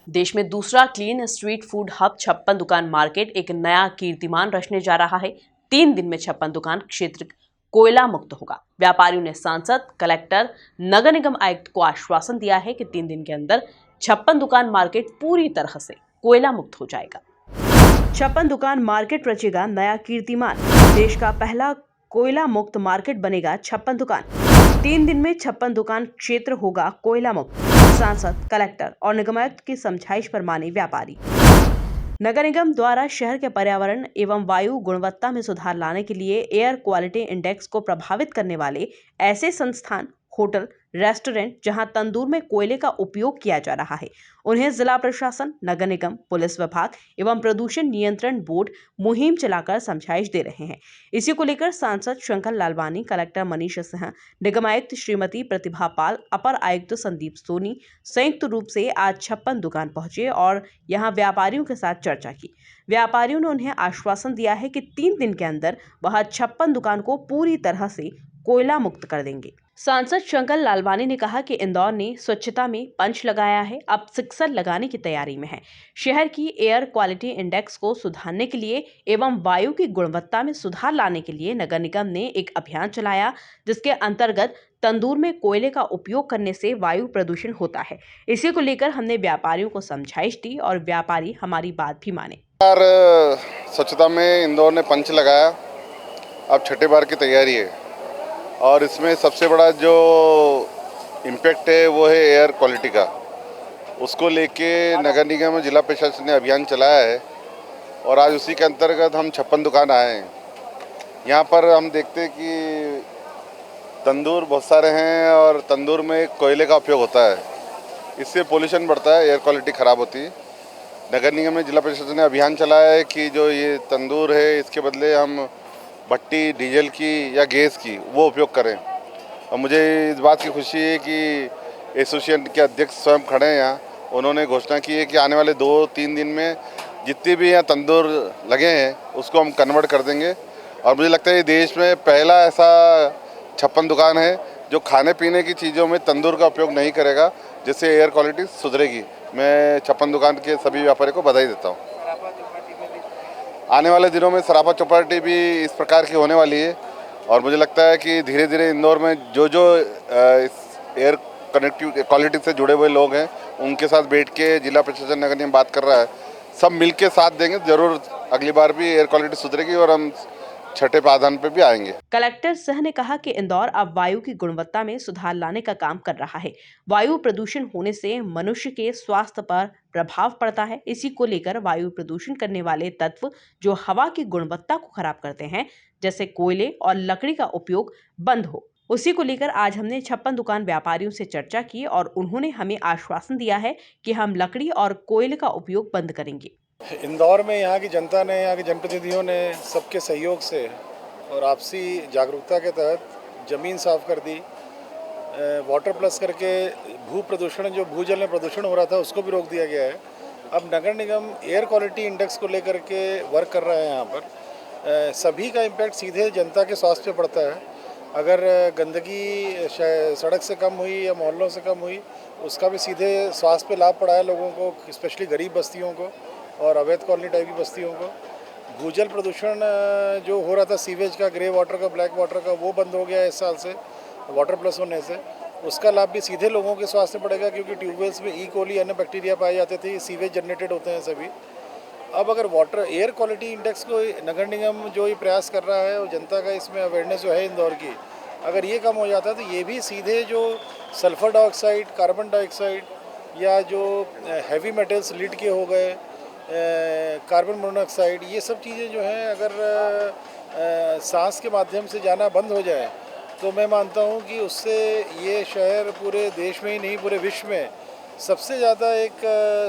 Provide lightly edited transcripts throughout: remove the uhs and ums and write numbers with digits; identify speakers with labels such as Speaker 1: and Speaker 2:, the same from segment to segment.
Speaker 1: देश में दूसरा क्लीन स्ट्रीट फूड हब 56 दुकान मार्केट एक नया कीर्तिमान रचने जा रहा है। 3 दिन में 56 दुकान क्षेत्र कोयला मुक्त होगा। व्यापारियों ने सांसद, कलेक्टर, नगर निगम आयुक्त को आश्वासन दिया है कि 3 दिन के अंदर 56 दुकान मार्केट पूरी तरह से कोयला मुक्त हो जाएगा। 56 दुकान मार्केट रचेगा नया कीर्तिमान। देश का पहला कोयला मुक्त मार्केट बनेगा 56 दुकान। 3 दिन में 56 दुकान क्षेत्र होगा कोयला मुक्त। सांसद, कलेक्टर और निगमायुक्त की समझाइश पर माने व्यापारी। नगर निगम द्वारा शहर के पर्यावरण एवं वायु गुणवत्ता में सुधार लाने के लिए एयर क्वालिटी इंडेक्स को प्रभावित करने वाले ऐसे संस्थान, होटल, रेस्टोरेंट जहां तंदूर में कोयले का उपयोग किया जा रहा है, उन्हें जिला प्रशासन, नगर निगम, पुलिस विभाग एवं प्रदूषण नियंत्रण बोर्ड मुहिम चलाकर समझाइश दे रहे हैं। इसी को लेकर सांसद शंकर लालवानी, कलेक्टर मनीष सिंह, निगमायुक्त श्रीमती प्रतिभा पाल, अपर आयुक्त संदीप सोनी संयुक्त रूप से आज 56 दुकान पहुंचे और यहां व्यापारियों के साथ चर्चा की। व्यापारियों ने उन्हें आश्वासन दिया है कि 3 दिन के अंदर वह 56 दुकान को पूरी तरह से कोयला मुक्त कर देंगे। सांसद शंकर लालवानी ने कहा कि इंदौर ने स्वच्छता में पंच लगाया है, अब सिक्सर लगाने की तैयारी में है। शहर की एयर क्वालिटी इंडेक्स को सुधारने के लिए एवं वायु की गुणवत्ता में सुधार लाने के लिए नगर निगम ने एक अभियान चलाया, जिसके अंतर्गत तंदूर में कोयले का उपयोग करने से वायु प्रदूषण होता है। इसी को लेकर हमने व्यापारियों को समझाइश दी और व्यापारी हमारी बात भी माने।
Speaker 2: स्वच्छता में इंदौर ने पंच लगाया, अब छठे बार की तैयारी है और इसमें सबसे बड़ा जो इम्पैक्ट है वो है एयर क्वालिटी का। उसको लेके नगर निगम और जिला प्रशासन ने अभियान चलाया है और आज उसी के अंतर्गत हम 56 दुकान आए हैं। यहाँ पर हम देखते हैं कि तंदूर बहुत सारे हैं और तंदूर में कोयले का उपयोग होता है, इससे पोल्यूशन बढ़ता है, एयर क्वालिटी ख़राब होती है। नगर निगम में जिला प्रशासन ने अभियान चलाया है कि जो ये तंदूर है इसके बदले हम भट्टी डीजल की या गैस की वो उपयोग करें। और मुझे इस बात की खुशी है कि एसोसिएशन के अध्यक्ष स्वयं खड़े हैं यहाँ, उन्होंने घोषणा की है कि आने वाले 2-3 दिन में जितने भी यहाँ तंदूर लगे हैं उसको हम कन्वर्ट कर देंगे। और मुझे लगता है ये देश में पहला ऐसा 56 दुकान है जो खाने पीने की चीज़ों में तंदूर का उपयोग नहीं करेगा, जिससे एयर क्वालिटी सुधरेगी। मैं 56 दुकान के सभी व्यापारियों को बधाई देता हूँ। आने वाले दिनों में सराफा चौपाटी भी इस प्रकार की होने वाली है और मुझे लगता है कि धीरे धीरे इंदौर में जो इस एयर कनेक्टिव क्वालिटी से जुड़े हुए लोग हैं उनके साथ बैठ के जिला प्रशासन नगर निगम बात कर रहा है, सब मिल के साथ देंगे, जरूर अगली बार भी एयर क्वालिटी सुधरेगी और हम छठे पाधान पे भी आएंगे।
Speaker 1: कलेक्टर सिंह ने कहा कि इंदौर अब वायु की गुणवत्ता में सुधार लाने का काम कर रहा है। वायु प्रदूषण होने से मनुष्य के स्वास्थ्य पर प्रभाव पड़ता है। इसी को लेकर वायु प्रदूषण करने वाले तत्व जो हवा की गुणवत्ता को खराब करते हैं, जैसे कोयले और लकड़ी का उपयोग बंद हो। उसी को लेकर आज हमने 56 दुकान व्यापारियों से चर्चा की और उन्होंने हमें आश्वासन दिया है कि हम लकड़ी और कोयले का उपयोग बंद करेंगे।
Speaker 3: इंदौर में यहाँ की जनता ने, यहाँ के जनप्रतिनिधियों ने सबके सहयोग से और आपसी जागरूकता के तहत ज़मीन साफ़ कर दी, वाटर प्लस करके भू प्रदूषण, जो भूजल में प्रदूषण हो रहा था उसको भी रोक दिया गया है। अब नगर निगम एयर क्वालिटी इंडेक्स को लेकर के वर्क कर रहा है। यहाँ पर सभी का इम्पैक्ट सीधे जनता के स्वास्थ्य पे पड़ता है। अगर गंदगी सड़क से कम हुई या मोहल्लों से कम हुई, उसका भी सीधे स्वास्थ्य पे लाभ पड़ा है लोगों को, स्पेशली गरीब बस्तियों को और अवैध कॉलोनी टाइप की बस्तियों को। भूजल प्रदूषण जो हो रहा था सीवेज का, ग्रे वाटर का, ब्लैक वाटर का, वो बंद हो गया है इस साल से वाटर प्लस होने से। उसका लाभ भी सीधे लोगों के स्वास्थ्य में पड़ेगा, क्योंकि ट्यूबवेल्स में ई कोली अन्य बैक्टीरिया पाए जाते थे, सीवेज जनरेटेड होते हैं सभी। अब अगर वाटर एयर क्वालिटी इंडेक्स को नगर निगम जो ये प्रयास कर रहा है और जनता का इसमें अवेयरनेस जो है इंदौर की, अगर ये कम हो जाता है तो ये भी सीधे जो सल्फर डाइऑक्साइड, कार्बन डाइऑक्साइड या जो हैवी मेटल्स लीड के हो गए, कार्बन मोनोऑक्साइड, ये सब चीज़ें जो हैं अगर सांस के माध्यम से जाना बंद हो जाए तो मैं मानता हूँ कि उससे ये शहर पूरे देश में ही नहीं पूरे विश्व में सबसे ज़्यादा एक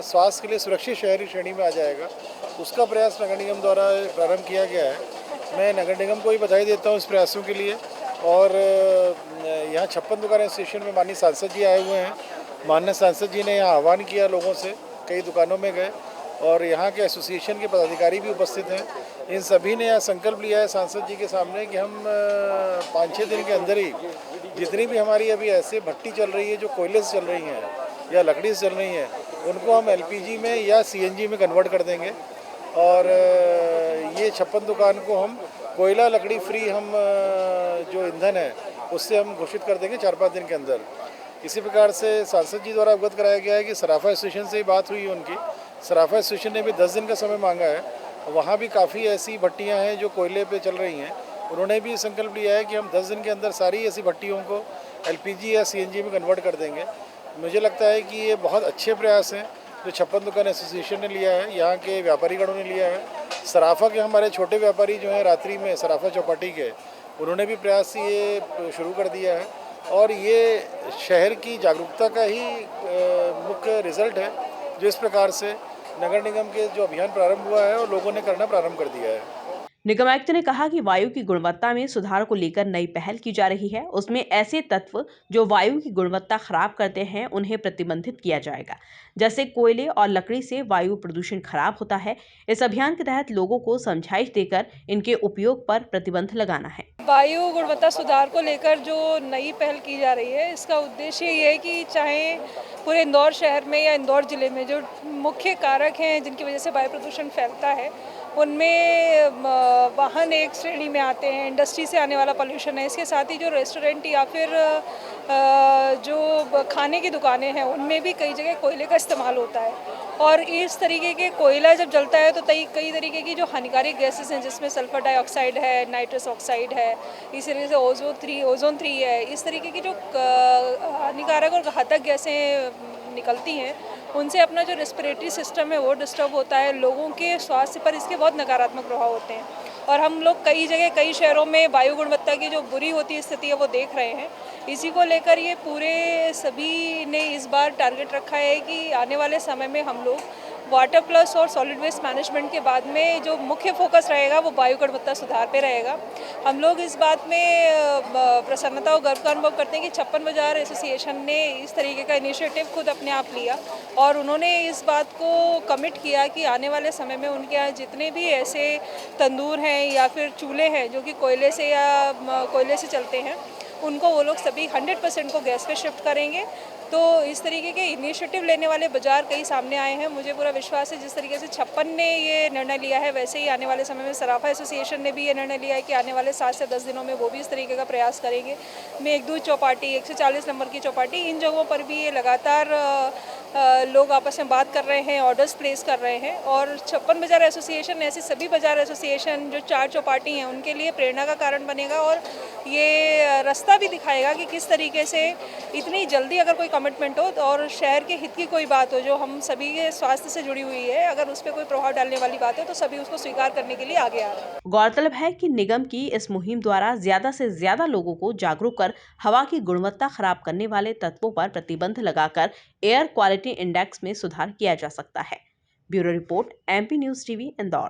Speaker 3: स्वास्थ्य के लिए सुरक्षित शहरी श्रेणी में आ जाएगा। उसका प्रयास नगर निगम द्वारा प्रारंभ किया गया है। मैं नगर निगम को भी बधाई देता हूँ इस प्रयासों के लिए। और यहाँ 56 दुकान एसोसिएशन में माननीय सांसद जी आए हुए हैं। माननीय सांसद जी ने यहाँ आह्वान किया लोगों से, कई दुकानों में गए और यहाँ के एसोसिएशन के पदाधिकारी भी उपस्थित हैं। इन सभी ने यह संकल्प लिया है सांसद जी के सामने कि हम 5-6 दिन के अंदर ही जितनी भी हमारी अभी ऐसे भट्टी चल रही है जो कोयले से चल रही हैं या लकड़ी से चल रही हैं, उनको हम एलपीजी में या सीएनजी में कन्वर्ट कर देंगे। और ये 56 दुकान को हम कोयला लकड़ी फ्री हम जो ईंधन है उससे हम घोषित कर देंगे 4-5 दिन के अंदर। इसी प्रकार से सांसद जी द्वारा अवगत कराया गया है कि सराफा एसोसिएशन से ही बात हुई है उनकी। सराफा एसोसिएशन ने भी 10 दिन का समय मांगा है। वहाँ भी काफ़ी ऐसी भट्टियाँ हैं जो कोयले पे चल रही हैं। उन्होंने भी संकल्प लिया है कि हम 10 दिन के अंदर सारी ऐसी भट्टियों को एलपीजी या सीएनजी में कन्वर्ट कर देंगे। मुझे लगता है कि ये बहुत अच्छे प्रयास हैं जो 56 दुकान एसोसिएशन ने लिया है, यहाँ के व्यापारीगणों ने लिया है। सराफा के हमारे छोटे व्यापारी जो हैं रात्रि में सराफा चौपाटी के, उन्होंने भी प्रयास ये शुरू कर दिया है। और ये शहर की जागरूकता का ही मुख्य रिजल्ट है जो इस प्रकार से नगर निगम के जो अभियान प्रारंभ हुआ है और लोगों ने करना प्रारंभ कर दिया है।
Speaker 1: निगम आयुक्त ने कहा कि वायु की गुणवत्ता में सुधार को लेकर नई पहल की जा रही है। उसमें ऐसे तत्व जो वायु की गुणवत्ता खराब करते हैं उन्हें प्रतिबंधित किया जाएगा। जैसे कोयले और लकड़ी से वायु प्रदूषण खराब होता है। इस अभियान के तहत लोगों को समझाइश देकर इनके उपयोग पर प्रतिबंध लगाना है।
Speaker 4: वायु गुणवत्ता सुधार को लेकर जो नई पहल की जा रही है, इसका उद्देश्य ये है कि चाहे पूरे इंदौर शहर में या इंदौर ज़िले में जो मुख्य कारक हैं जिनकी वजह से वायु प्रदूषण फैलता है, उनमें वाहन एक श्रेणी में आते हैं, इंडस्ट्री से आने वाला पोल्यूशन है। इसके साथ ही जो रेस्टोरेंट या फिर जो खाने की दुकानें हैं, उनमें भी कई जगह कोयले का इस्तेमाल होता है। और इस तरीके के कोयला जब जलता है तो कई तरीके की जो हानिकारक गैसेस हैं, जिसमें सल्फर डाइऑक्साइड है, नाइट्रस ऑक्साइड है, इसी तरीके से ओजोन 3 है, इस तरीके की जो हानिकारक और घातक गैसें निकलती हैं, उनसे अपना जो रेस्पिरेटरी सिस्टम है वो डिस्टर्ब होता है। लोगों के स्वास्थ्य पर इसके बहुत नकारात्मक प्रभाव होते हैं। और हम लोग कई जगह कई शहरों में वायु गुणवत्ता की जो बुरी होती स्थिति है वो देख रहे हैं। इसी को लेकर ये पूरे सभी ने इस बार टारगेट रखा है कि आने वाले समय में हम लोग वाटर प्लस और सॉलिड वेस्ट मैनेजमेंट के बाद में जो मुख्य फोकस रहेगा वो वायु गुणवत्ता सुधार पे रहेगा। हम लोग इस बात में प्रसन्नता और गर्व का अनुभव करते हैं कि 56 बाजार एसोसिएशन ने इस तरीके का इनिशिएटिव खुद अपने आप लिया और उन्होंने इस बात को कमिट किया कि आने वाले समय में उनके यहाँ जितने भी ऐसे तंदूर हैं या फिर चूल्हे हैं जो कि कोयले से चलते हैं, उनको वो लोग सभी 100% को गैस पे शिफ्ट करेंगे। तो इस तरीके के इनिशिएटिव लेने वाले बाज़ार कई सामने आए हैं। मुझे पूरा विश्वास है जिस तरीके से 56 ने ये निर्णय लिया है, वैसे ही आने वाले समय में सराफा एसोसिएशन ने भी ये निर्णय लिया है कि आने वाले 7 से 10 दिनों में वो भी इस तरीके का प्रयास करेंगे। मेघदूत चौपाटी, 140 नंबर की चौपाटी, इन जगहों पर भी ये लगातार लोग आपस में बात कर रहे हैं, ऑर्डर्स प्लेस कर रहे हैं। और 56 बाजार एसोसिएशन ऐसी सभी बाजार एसोसिएशन जो 4 चौपाटी हैं उनके लिए प्रेरणा का कारण बनेगा और ये रास्ता भी दिखाएगा कि किस तरीके से इतनी जल्दी अगर कोई कमिटमेंट हो और शहर के हित की कोई बात हो जो हम सभी के स्वास्थ्य से जुड़ी हुई है, अगर उस पर कोई प्रभाव डालने वाली बात है तो सभी उसको स्वीकार करने के लिए आगे आ रहे हैं।
Speaker 1: गौरतलब है कि निगम की इस मुहिम द्वारा ज्यादा से ज्यादा लोगों को जागरूक कर हवा की गुणवत्ता खराब करने वाले तत्वों पर प्रतिबंध लगाकर एयर क्वालिटी इंडेक्स में सुधार किया जा सकता है। Bureau report, MP news TV, Indore.